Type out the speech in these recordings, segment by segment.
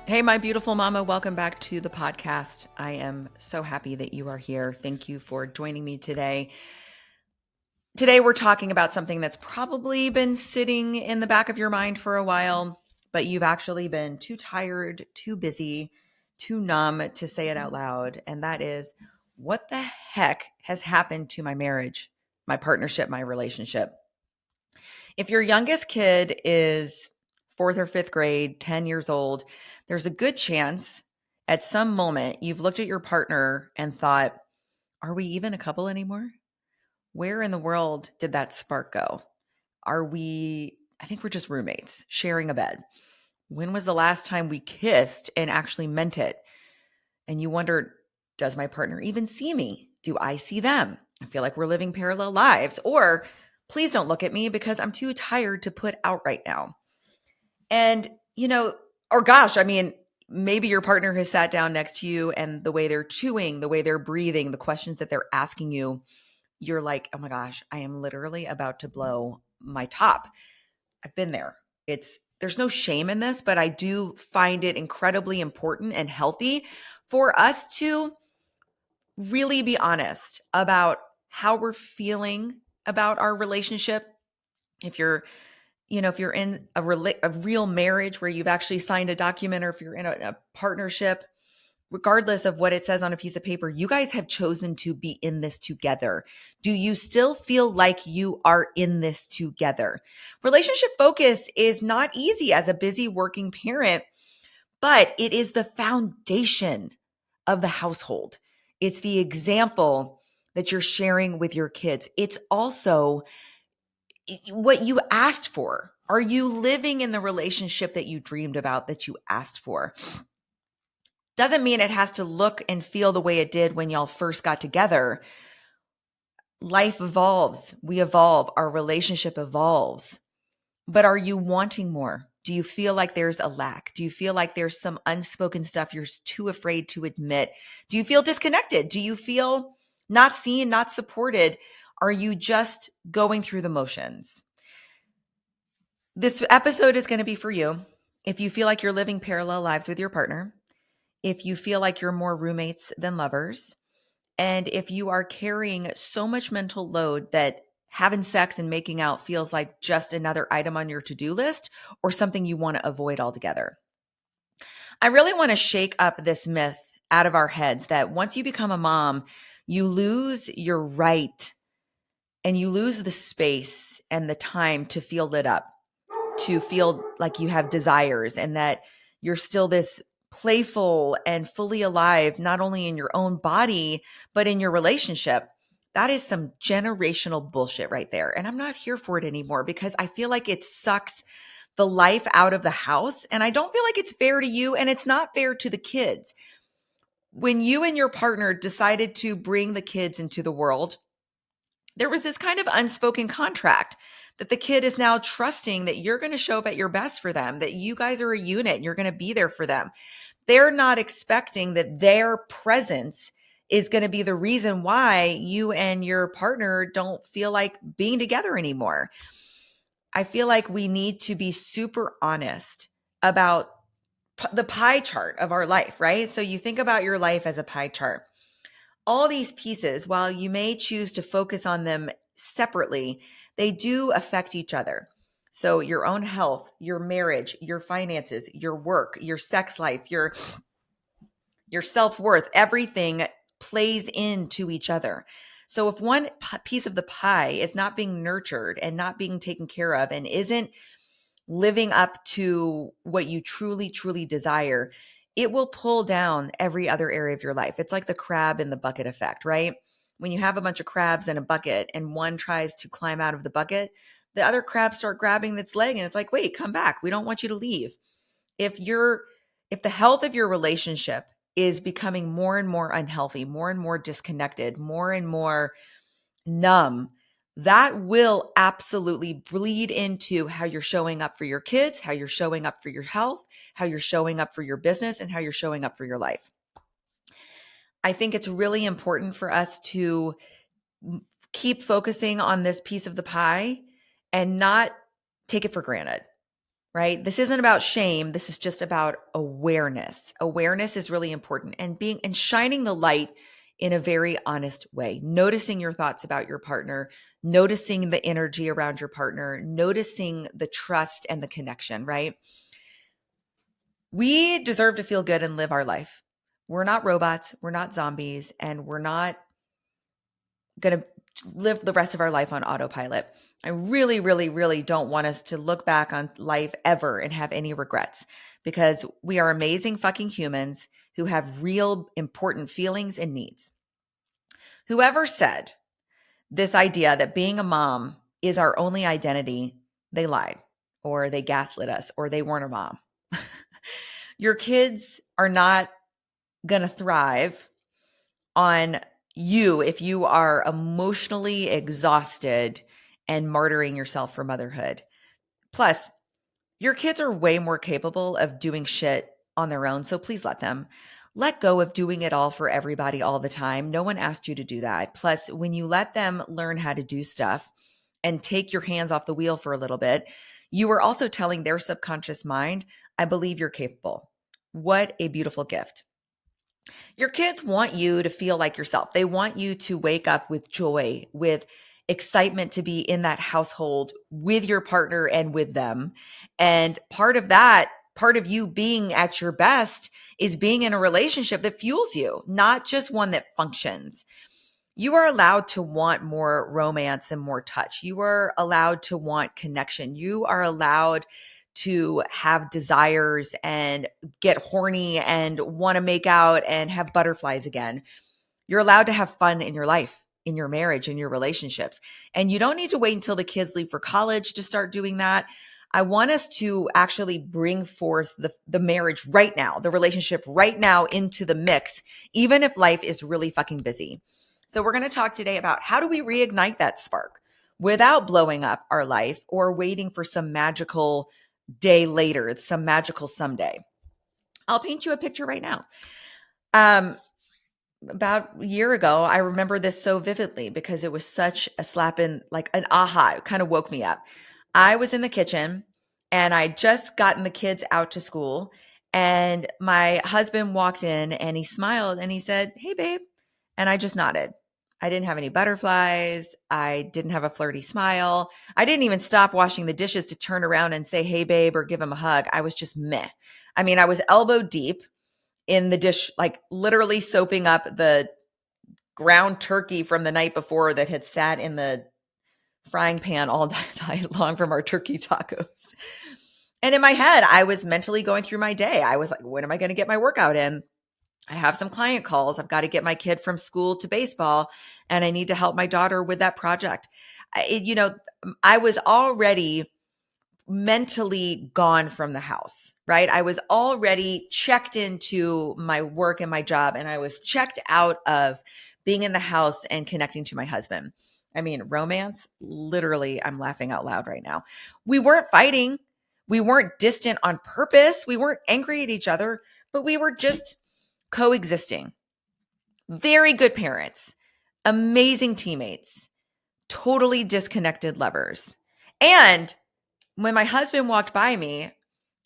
Hey, my beautiful mama, welcome back to the podcast. I am so happy that you are here. Thank you for joining me today. Today, we're talking about something that's probably been sitting in the back of your mind for a while, but you've actually been too tired, too busy, too numb to say it out loud. And that is, what the heck has happened to my marriage, my partnership, my relationship? If your youngest kid is fourth or fifth grade, 10 years old, there's a good chance at some moment you've looked at your partner and thought, are we even a couple anymore? Where in the world did that spark go? I think we're just roommates sharing a bed. When was the last time we kissed and actually meant it? And you wondered, does my partner even see me? Do I see them? I feel like we're living parallel lives. Or please don't look at me because I'm too tired to put out right now. And, or gosh, maybe your partner has sat down next to you and the way they're chewing, the way they're breathing, the questions that they're asking you, you're like, oh my gosh, I am literally about to blow my top. I've been there. There's no shame in this, but I do find it incredibly important and healthy for us to really be honest about how we're feeling about our relationship. If you're in a real marriage where you've actually signed a document, or if you're in a partnership, regardless of what it says on a piece of paper, you guys have chosen to be in this together. Do you still feel like you are in this together? Relationship focus is not easy as a busy working parent, but it is the foundation of the household. It's the example that you're sharing with your kids. It's also what you asked for. Are you living in the relationship that you dreamed about, that you asked for? Doesn't mean it has to look and feel the way it did when y'all first got together. Life evolves. We evolve. Our relationship evolves. But are you wanting more? Do you feel like there's a lack? Do you feel like there's some unspoken stuff you're too afraid to admit? Do you feel disconnected? Do you feel not seen, not supported? Are you just going through the motions? This episode is going to be for you if you feel like you're living parallel lives with your partner, if you feel like you're more roommates than lovers, and if you are carrying so much mental load that having sex and making out feels like just another item on your to-do list or something you want to avoid altogether. I really want to shake up this myth out of our heads that once you become a mom, you lose your right and you lose the space and the time to feel lit up, to feel like you have desires, and that you're still this playful and fully alive, not only in your own body, but in your relationship. That is some generational bullshit right there. And I'm not here for it anymore because I feel like it sucks the life out of the house. And I don't feel like it's fair to you, and it's not fair to the kids. When you and your partner decided to bring the kids into the world, there was this kind of unspoken contract that the kid is now trusting that you're going to show up at your best for them, that you guys are a unit and you're going to be there for them. They're not expecting that their presence is going to be the reason why you and your partner don't feel like being together anymore. I feel like we need to be super honest about the pie chart of our life, right? So you think about your life as a pie chart. All these pieces, while you may choose to focus on them separately, they do affect each other. So your own health, your marriage, your finances, your work, your sex life, your self-worth, everything plays into each other. So if one piece of the pie is not being nurtured and not being taken care of and isn't living up to what you truly, truly desire, it will pull down every other area of your life. It's like the crab in the bucket effect, right? When you have a bunch of crabs in a bucket and one tries to climb out of the bucket, the other crabs start grabbing its leg and it's like, wait, come back. We don't want you to leave. If the health of your relationship is becoming more and more unhealthy, more and more disconnected, more and more numb, that will absolutely bleed into how you're showing up for your kids, how you're showing up for your health, how you're showing up for your business, and how you're showing up for your life. I think it's really important for us to keep focusing on this piece of the pie and not take it for granted. right? This isn't about shame. This is just about awareness. Awareness is really important, and being and shining the light in a very honest way, noticing your thoughts about your partner, noticing the energy around your partner, noticing the trust and the connection, right? We deserve to feel good and live our life. We're not robots, we're not zombies, and we're not going to live the rest of our life on autopilot. I really, really, really don't want us to look back on life ever and have any regrets, because we are amazing fucking humans who have real important feelings and needs. Whoever said this idea that being a mom is our only identity, they lied, or they gaslit us, or they weren't a mom. Your kids are not going to thrive on you if you are emotionally exhausted and martyring yourself for motherhood. Plus, your kids are way more capable of doing shit on their own, so please let them. Let go of doing it all for everybody all the time. No one asked you to do that. Plus, when you let them learn how to do stuff and take your hands off the wheel for a little bit, you are also telling their subconscious mind, I believe you're capable. What a beautiful gift. Your kids want you to feel like yourself. They want you to wake up with joy, with excitement to be in that household with your partner and with them. And part of that, part of you being at your best is being in a relationship that fuels you, not just one that functions. You are allowed to want more romance and more touch. You are allowed to want connection. You are allowed to have desires and get horny and want to make out and have butterflies again. You're allowed to have fun in your life, in your marriage, in your relationships. And you don't need to wait until the kids leave for college to start doing that. I want us to actually bring forth the marriage right now, the relationship right now into the mix, even if life is really fucking busy. So we're going to talk today about how do we reignite that spark without blowing up our life or waiting for some magical day later, some magical someday. I'll paint you a picture right now. About a year ago, I remember this so vividly because it was such a slap in, like an aha. It kind of woke me up. I was in the kitchen and I just gotten the kids out to school, and my husband walked in and he smiled and he said, "Hey, babe." And I just nodded. I didn't have any butterflies. I didn't have a flirty smile. I didn't even stop washing the dishes to turn around and say, "Hey, babe," or give him a hug. I was just meh. I mean, I was elbow deep in the dish, like literally soaping up the ground turkey from the night before that had sat in the frying pan all night long from our turkey tacos. And in my head, I was mentally going through my day. I was like, when am I going to get my workout in? I have some client calls. I've got to get my kid from school to baseball, and I need to help my daughter with that project. I was already mentally gone from the house, right? I was already checked into my work and my job, and I was checked out of being in the house and connecting to my husband. I mean, romance, literally, I'm laughing out loud right now. We weren't fighting. We weren't distant on purpose. We weren't angry at each other, but we were just coexisting. Very good parents, amazing teammates, totally disconnected lovers. And when my husband walked by me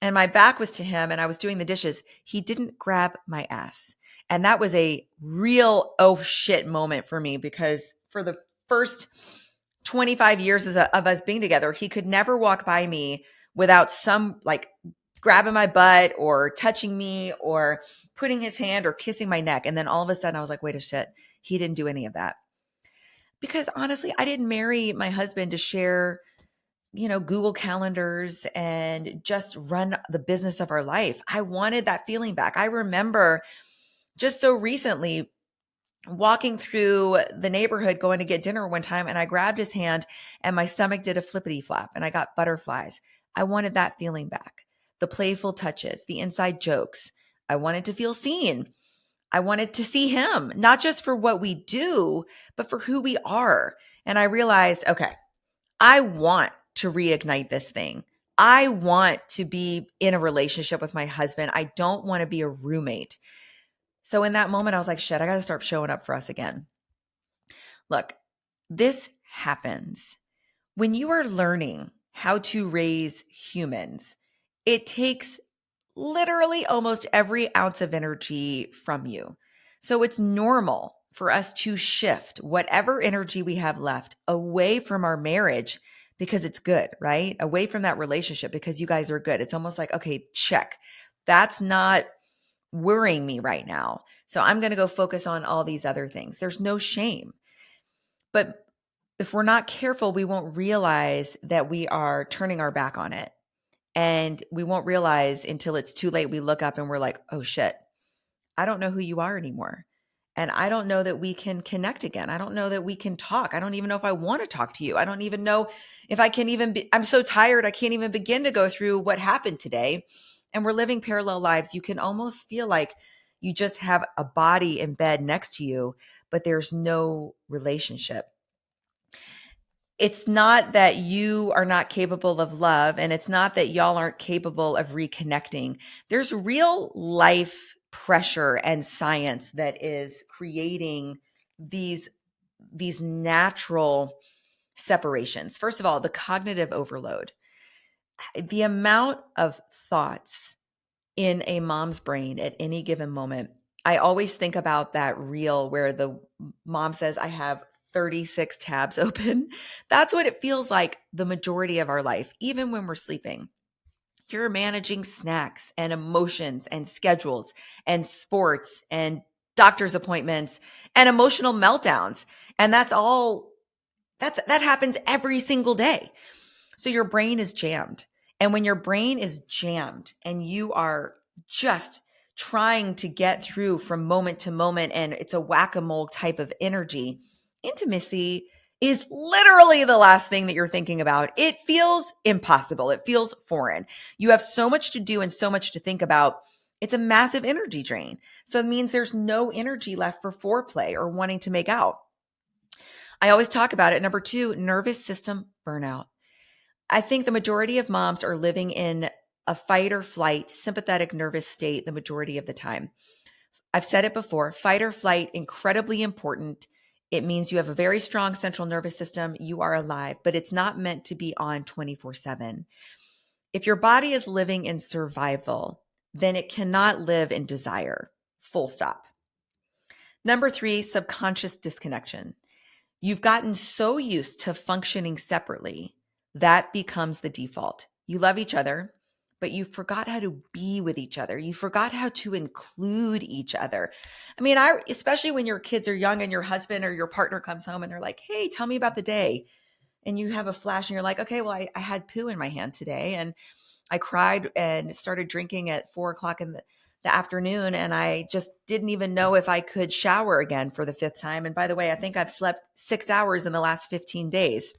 and my back was to him and I was doing the dishes, he didn't grab my ass. And that was a real oh shit moment for me, because for the first 25 years of us being together, he could never walk by me without some like grabbing my butt or touching me or putting his hand or kissing my neck. And then all of a sudden I was like, wait a shit, he didn't do any of that. Because honestly, I didn't marry my husband to share Google calendars and just run the business of our life. I wanted that feeling back. I remember just so recently walking through the neighborhood going to get dinner one time, and I grabbed his hand and my stomach did a flippity flap and I got butterflies. I wanted that feeling back. The playful touches, the inside jokes. I wanted to feel seen. I wanted to see him, not just for what we do, but for who we are. And I realized, okay, I want to reignite this thing. I want to be in a relationship with my husband. I don't want to be a roommate. So in that moment, I was like, shit, I got to start showing up for us again. Look, this happens when you are learning how to raise humans. it takes literally almost every ounce of energy from you. So it's normal for us to shift whatever energy we have left away from our marriage because it's good, right? Away from that relationship because you guys are good. It's almost like, okay, check. That's not worrying me right now. So I'm going to go focus on all these other things. There's no shame. But if we're not careful, we won't realize that we are turning our back on it. And we won't realize until it's too late. We look up and we're like, oh shit, I don't know who you are anymore. And I don't know that we can connect again. I don't know that we can talk. I don't even know if I want to talk to you. I don't even know if I can even be, I'm so tired. I can't even begin to go through what happened today. And we're living parallel lives. You can almost feel like you just have a body in bed next to you, but there's no relationship. It's not that you are not capable of love, and it's not that y'all aren't capable of reconnecting. There's real life pressure and science that is creating these natural separations. First of all, the cognitive overload. The amount of thoughts in a mom's brain at any given moment. I always think about that reel where the mom says, I have 36 tabs open. That's what it feels like the majority of our life, even when we're sleeping. You're managing snacks and emotions and schedules and sports and doctor's appointments and emotional meltdowns. And that happens every single day. So your brain is jammed. And when your brain is jammed and you are just trying to get through from moment to moment and it's a whack-a-mole type of energy, intimacy is literally the last thing that you're thinking about. It feels impossible. It feels foreign. You have so much to do and so much to think about. It's a massive energy drain. So it means there's no energy left for foreplay or wanting to make out. I always talk about it. Number 2, nervous system burnout. I think the majority of moms are living in a fight or flight, sympathetic nervous state the majority of the time. I've said it before, fight or flight, incredibly important. It means you have a very strong central nervous system, you are alive, but it's not meant to be on 24/7. If your body is living in survival, then it cannot live in desire. Full stop. Number 3, subconscious disconnection. You've gotten so used to functioning separately, that becomes the default. You love each other, but you forgot how to be with each other. You forgot how to include each other. I mean, especially when your kids are young and your husband or your partner comes home and they're like, hey, tell me about the day. And you have a flash and you're like, okay, well, I had poo in my hand today and I cried and started drinking at 4 o'clock in the afternoon. And I just didn't even know if I could shower again for the 5th time. And by the way, I think I've slept 6 hours in the last 15 days.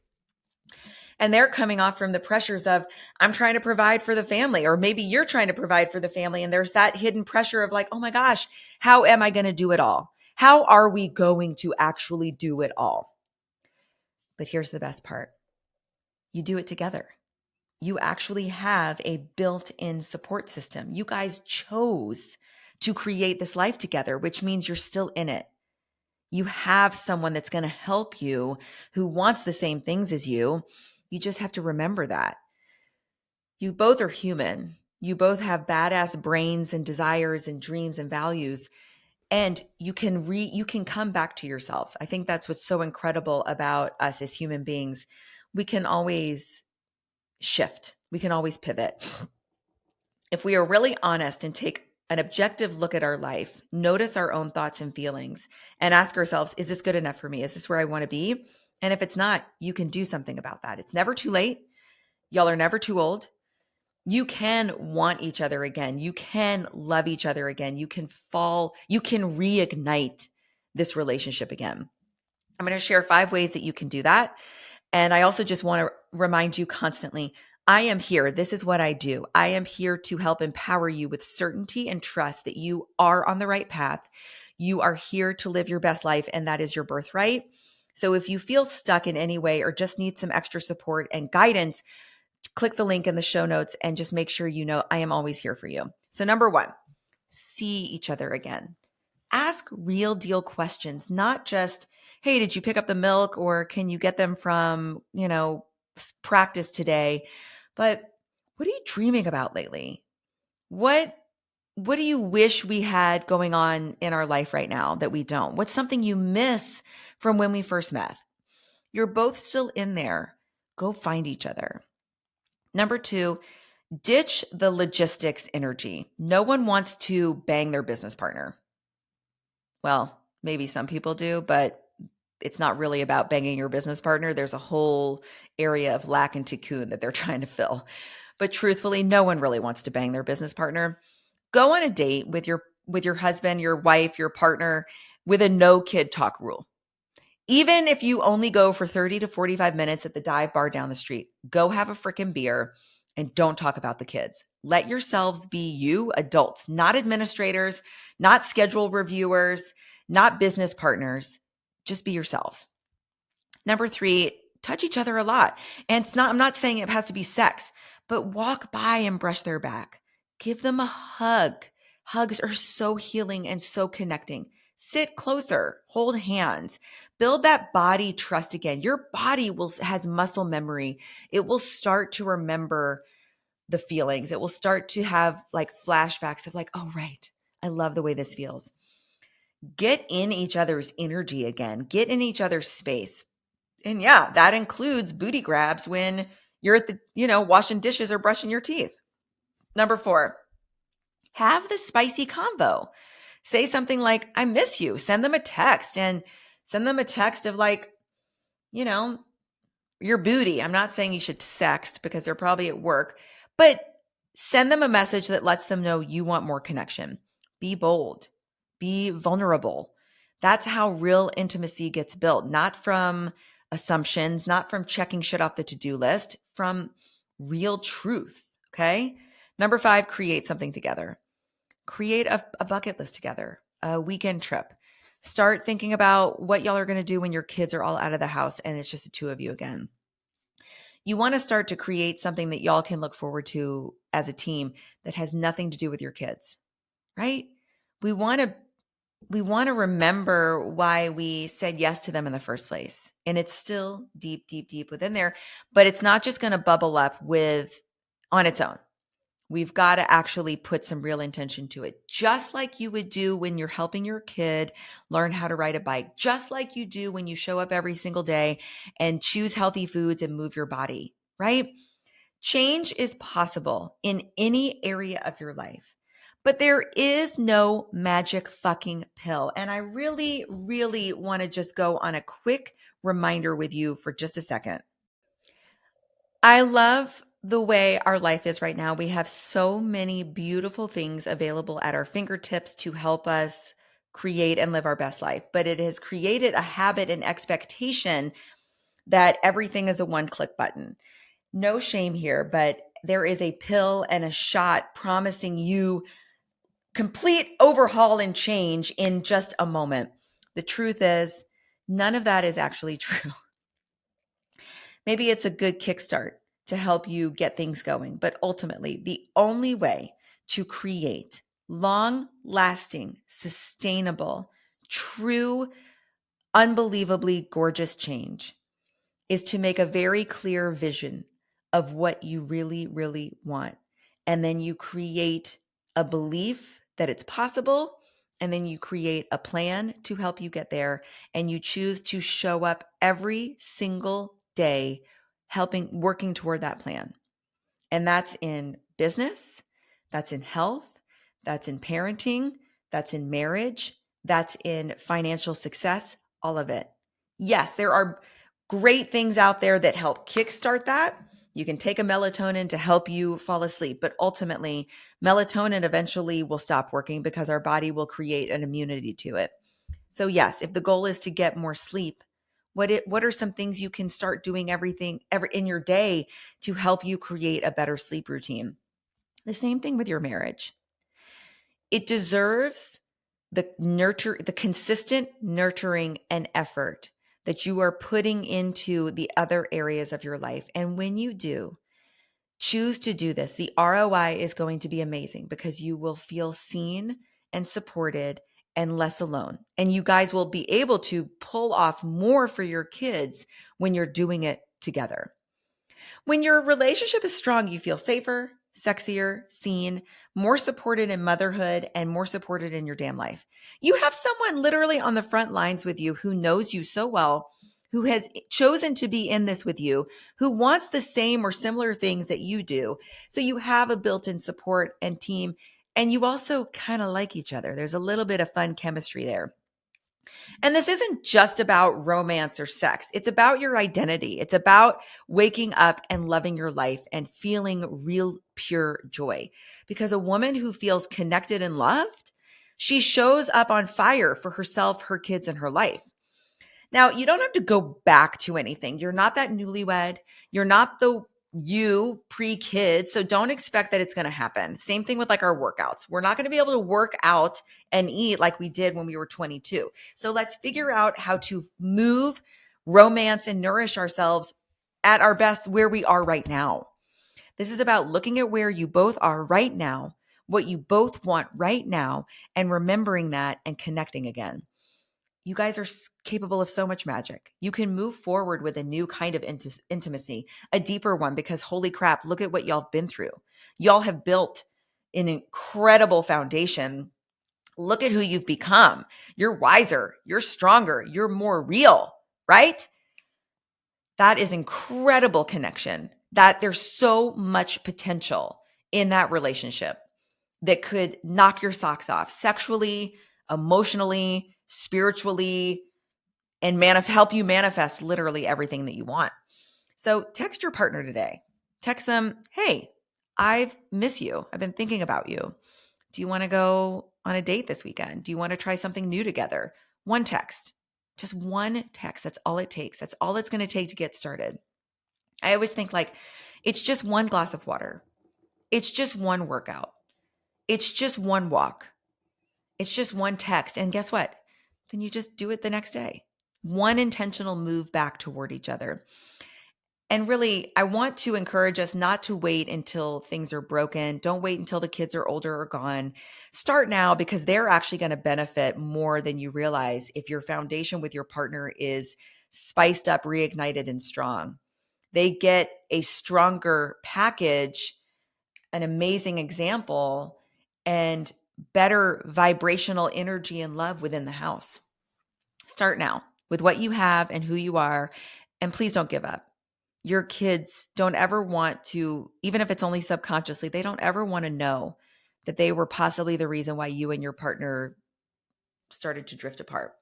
And they're coming off from the pressures of, I'm trying to provide for the family, or maybe you're trying to provide for the family. And there's that hidden pressure of like, oh my gosh, how am I going to do it all? How are we going to actually do it all? But here's the best part. You do it together. You actually have a built-in support system. You guys chose to create this life together, which means you're still in it. You have someone that's going to help you who wants the same things as you. You just have to remember that. You both are human. You both have badass brains and desires and dreams and values. And you can come back to yourself. I think that's what's so incredible about us as human beings. We can always shift. We can always pivot. If we are really honest and take an objective look at our life, notice our own thoughts and feelings, and ask ourselves, is this good enough for me? Is this where I want to be? And if it's not, you can do something about that. It's never too late. Y'all are never too old. You can want each other again. You can love each other again. You can reignite this relationship again. I'm going to share 5 ways that you can do that. And I also just want to remind you constantly, I am here. This is what I do. I am here to help empower you with certainty and trust that you are on the right path. You are here to live your best life, and that is your birthright. So if you feel stuck in any way or just need some extra support and guidance, click the link in the show notes and just make sure you know I am always here for you. So number 1, see each other again. Ask real deal questions, not just, hey, did you pick up the milk or can you get them from, practice today? But What are you dreaming about lately? What what do you wish we had going on in our life right now that we don't? What's something you miss from when we first met? You're both still in there. Go find each other. Number 2, ditch the logistics energy. No one wants to bang their business partner. Well, maybe some people do, but it's not really about banging your business partner. There's a whole area of lack and cocoon that they're trying to fill. But truthfully, no one really wants to bang their business partner. Go on a date with your husband, your wife, your partner with a no kid talk rule. Even if you only go for 30 to 45 minutes at the dive bar down the street, go have a freaking beer and don't talk about the kids. Let yourselves be you, adults, not administrators, not schedule reviewers, not business partners. Just be yourselves. Number 3, touch each other a lot. And I'm not saying it has to be sex, but walk by and brush their back. Give them a hug. Hugs are so healing and so connecting. Sit closer, hold hands, build that body trust again. Your body has muscle memory. It will start to remember the feelings. It will start to have like flashbacks of like, oh, right. I love the way this feels. Get in each other's energy again. Get in each other's space. And yeah, that includes booty grabs when you're at the, washing dishes or brushing your teeth. Number 4, have the spicy convo. Say something like, I miss you. Send them a text and send them a text of like, you know, your booty. I'm not saying you should sext because they're probably at work, but send them a message that lets them know you want more connection. Be bold, be vulnerable. That's how real intimacy gets built, not from assumptions, not from checking shit off the to-do list, from real truth. Okay. Number 5, create something together. Create a bucket list together, a weekend trip. Start thinking about what y'all are going to do when your kids are all out of the house and it's just the two of you again. You want to start to create something that y'all can look forward to as a team that has nothing to do with your kids, right? We want to remember why we said yes to them in the first place. And it's still deep, deep, deep within there, but it's not just going to bubble up on its own. We've got to actually put some real intention to it, just like you would do when you're helping your kid learn how to ride a bike, just like you do when you show up every single day and choose healthy foods and move your body, right? Change is possible in any area of your life, but there is no magic fucking pill. And I really, really want to just go on a quick reminder with you for just a second. I love the way our life is right now. We have so many beautiful things available at our fingertips to help us create and live our best life. But it has created a habit and expectation that everything is a one-click button. No shame here, but there is a pill and a shot promising you complete overhaul and change in just a moment. The truth is, none of that is actually true. Maybe it's a good kickstart to help you get things going. But ultimately, the only way to create long lasting, sustainable, true, unbelievably gorgeous change is to make a very clear vision of what you really, really want. And then you create a belief that it's possible. And then you create a plan to help you get there. And you choose to show up every single day, working toward that plan. And that's in business, that's in health, that's in parenting, that's in marriage, that's in financial success, all of it. Yes, there are great things out there that help kickstart that. You can take a melatonin to help you fall asleep, but ultimately, melatonin eventually will stop working because our body will create an immunity to it. So yes, if the goal is to get more sleep, what are some things you can start doing every in your day to help you create a better sleep routine? The same thing with your marriage. It deserves the consistent nurturing and effort that you are putting into the other areas of your life. And when you do, choose to do this, the ROI is going to be amazing because you will feel seen and supported and less alone. And you guys will be able to pull off more for your kids when you're doing it together. When your relationship is strong, you feel safer, sexier, seen, more supported in motherhood, and more supported in your damn life. You have someone literally on the front lines with you who knows you so well, who has chosen to be in this with you, who wants the same or similar things that you do. So you have a built-in support and team, and you also kind of like each other. There's a little bit of fun chemistry there. And this isn't just about romance or sex. It's about your identity. It's about waking up and loving your life and feeling real, pure joy. Because a woman who feels connected and loved, she shows up on fire for herself, her kids, and her life. Now, you don't have to go back to anything. You're not that newlywed. You're not the you pre-kid. So don't expect that it's going to happen. Same thing with like our workouts. We're not going to be able to work out and eat like we did when we were 22. So let's figure out how to move, romance, and nourish ourselves at our best where we are right now. This is about looking at where you both are right now, what you both want right now, and remembering that and connecting again. You guys are capable of so much magic. You can move forward with a new kind of intimacy, a deeper one, because holy crap, look at what y'all have been through. Y'all have built an incredible foundation. Look at who you've become. You're wiser, you're stronger, you're more real, right? That is incredible connection. That there's so much potential in that relationship that could knock your socks off sexually, emotionally, spiritually, and help you manifest literally everything that you want. So text your partner today. Text them, hey, I miss you. I've been thinking about you. Do you want to go on a date this weekend? Do you want to try something new together? One text, just one text. That's all it takes. That's all it's going to take to get started. I always think like it's just one glass of water. It's just one workout. It's just one walk. It's just one text. And guess what? Then you just do it the next day. One intentional move back toward each other. And really, I want to encourage us not to wait until things are broken. Don't wait until the kids are older or gone. Start now because they're actually going to benefit more than you realize if your foundation with your partner is spiced up, reignited, and strong. They get a stronger package, an amazing example, and better vibrational energy and love within the house. Start now with what you have and who you are, and please don't give up. Your kids don't ever want to, even if it's only subconsciously, they don't ever want to know that they were possibly the reason why you and your partner started to drift apart.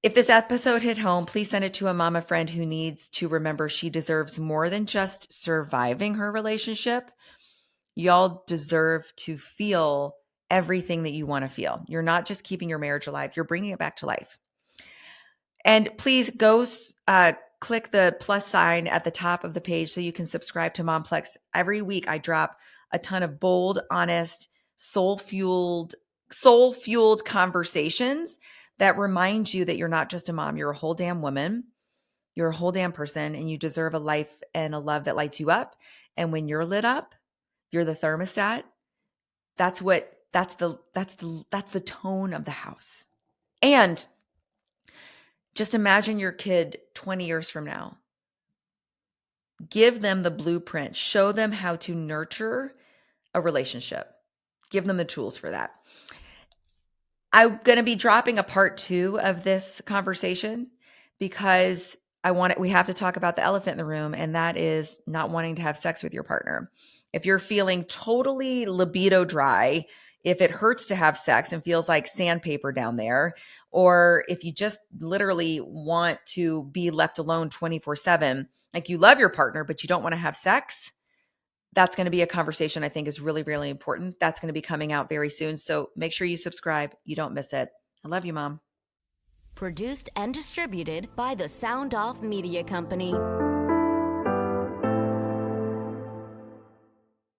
If this episode hit home, please send it to a mama friend who needs to remember she deserves more than just surviving her relationship. Y'all deserve to feel everything that you want to feel. You're not just keeping your marriage alive, you're bringing it back to life. And please go click the plus sign at the top of the page so you can subscribe to Momplex. Every week I drop a ton of bold, honest, soul-fueled conversations that remind you that you're not just a mom, you're a whole damn woman. You're a whole damn person, and you deserve a life and a love that lights you up. And when you're lit up, you're the thermostat. That's the tone of the house. And just imagine your kid 20 years from now. Give them the blueprint. Show them how to nurture a relationship. Give them the tools for that. I'm going to be dropping a part 2 of this conversation because we have to talk about the elephant in the room, and that is not wanting to have sex with your partner. If you're feeling totally libido dry, if it hurts to have sex and feels like sandpaper down there, or if you just literally want to be left alone 24/7, like you love your partner, but you don't want to have sex, that's going to be a conversation I think is really, really important. That's going to be coming out very soon. So make sure you subscribe. You don't miss it. I love you, Mom. Produced and distributed by the Sound Off Media Company.